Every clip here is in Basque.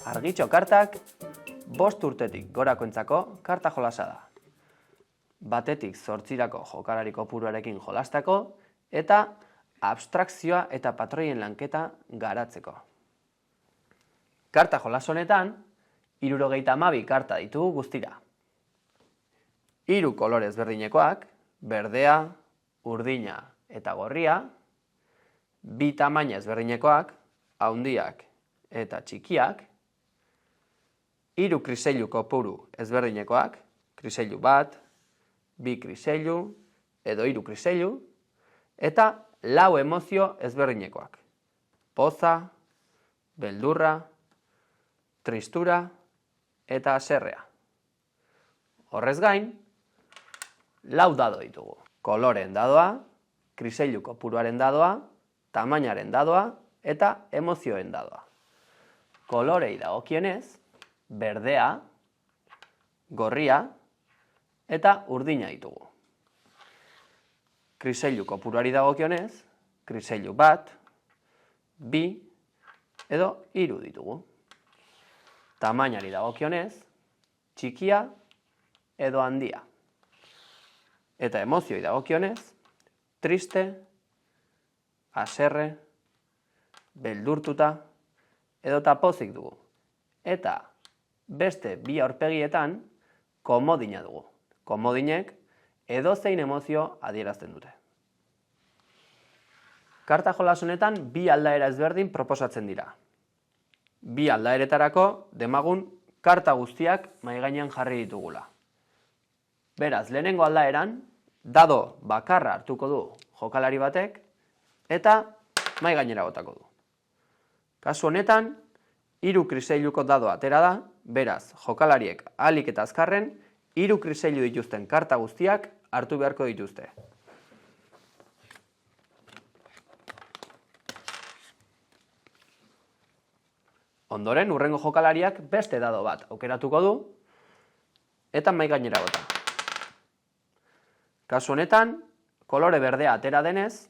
Argitxo kartak 5 urtetik gorakoentzako karta jolasa da. Batetik 8 jokalari kopuruarekin jolastako eta abstrakzioa eta patroien lanketa garatzeko. Karta jolas honetan 72 karta ditugu guztira. 3 kolore ezberdinekoak, berdea, urdina eta gorria, 2 tamaina ezberdinekoak, handiak eta txikiak, 3 kriseilu kopuru ezberdinekoak, kriseilu bat, 2 kriseilu edo 3 kriseilu, eta 4 emozio ezberdinekoak, poza, beldurra, tristura eta haserrea. Horrez gain, 4 dado ditugu. Koloreen dadoa, kriseilu kopuruaren dadoa, tamainaren dadoa eta emozioen dadoa. Kolorei dagokienez, berdea, gorria eta urdina ditugu. Kriseilu kopuruari dagokionez, kriseilu bat, 2 edo 3 ditugu. Tamainari dagokionez, txikia edo handia. Eta emozioi dagokionez, triste, haserre, beldurtuta edo pozik dugu. Eta beste 2 aurpegietan komodina dugu. Komodinek edozein emozio adierazten dute. Karta jolas honetan 2 aldaera ezberdin proposatzen dira. 2 aldaeretarako demagun karta guztiak mahai gainean jarri ditugula. Beraz, lehenengo aldaeran, dado bakarra hartuko du jokalari batek eta mahai gainera botako du. Kasu honetan, 3 kriseiluko dadoa atera da, beraz, jokalariek ahalik eta azkarren 3 kriseilu dituzten karta guztiak hartu beharko dituzte. Ondoren, hurrengo jokalariak beste dado bat aukeratuko du eta mahai gainera bota. Kasu honetan, kolore berdea atera denez,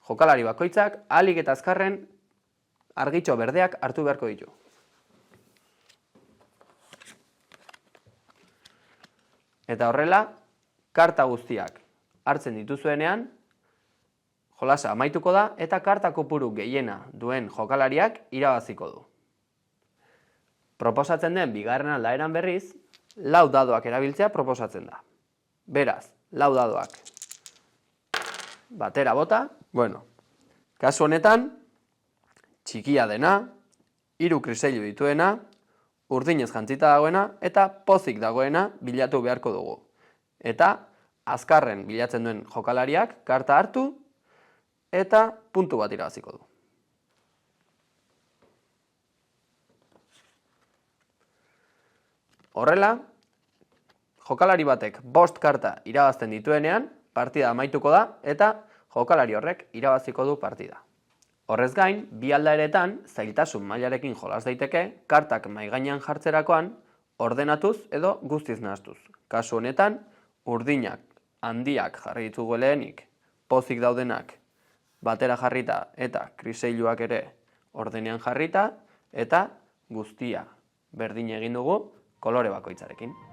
jokalari bakoitzak ahalik eta azkarren argitxo berdeak hartu beharko ditu. Eta horrela, karta guztiak hartzen dituzuenean, jolasa amaituko da eta karta kopuru gehiena duen jokalariak irabaziko du. Proposatzen den bigarren aldaeran berriz, 4 dadoak erabiltzea proposatzen da. Beraz, 4 dadoak batera bota, kasu honetan, txikia dena, 3 kriseilu dituena, urdinez jantzita dagoena eta pozik dagoena bilatu beharko dugu. Eta azkarren bilatzen duen jokalariak karta hartu eta puntu bat irabaziko du. Horrela, jokalari batek 5 karta irabazten dituenean, partida amaituko da eta jokalari horrek irabaziko du partida. Horrez gain, 2 aldaeretan zailtasun mailarekin jolas daiteke kartak mahai gainean jartzerakoan ordenatuz edo guztiz nahastuz. Kasu honetan, urdinak, handiak jarri ditugu lehenik, pozik daudenak batera jarrita eta kriseiluak ere ordenean jarrita eta guztia berdin egin dugu kolore bakoitzarekin.